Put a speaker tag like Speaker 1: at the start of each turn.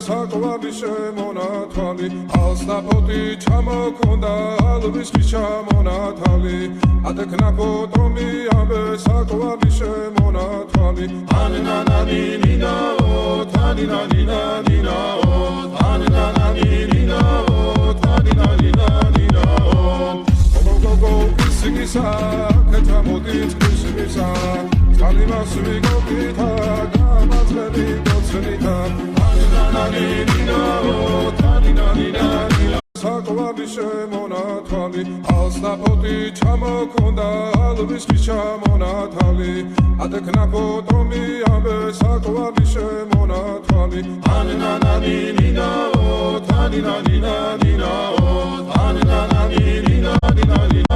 Speaker 1: საკვარი შემონათვალი ალსნაფოთი ჩამოქონდა ალვის ჩამონათალი ატეკნა ფოტომი ამე საკვარი შემონათვალი ანანანინინაო თანინანინანინაო ანანანინინაო თანინანინანინაო გოგოგო ისიგისა კეთამოდით ისიგისა კალიმას ვიგოგითა გამაცხები გოცნითა საკვარი შემონათვალი ალსნაფოთი ჩამოქონდა ალვის ჩამონათალი ატეკნა ფოტომი ამე საკვარი შემონათვალი ანანანინინაო თანინანინანინაო ანანანინინანინაო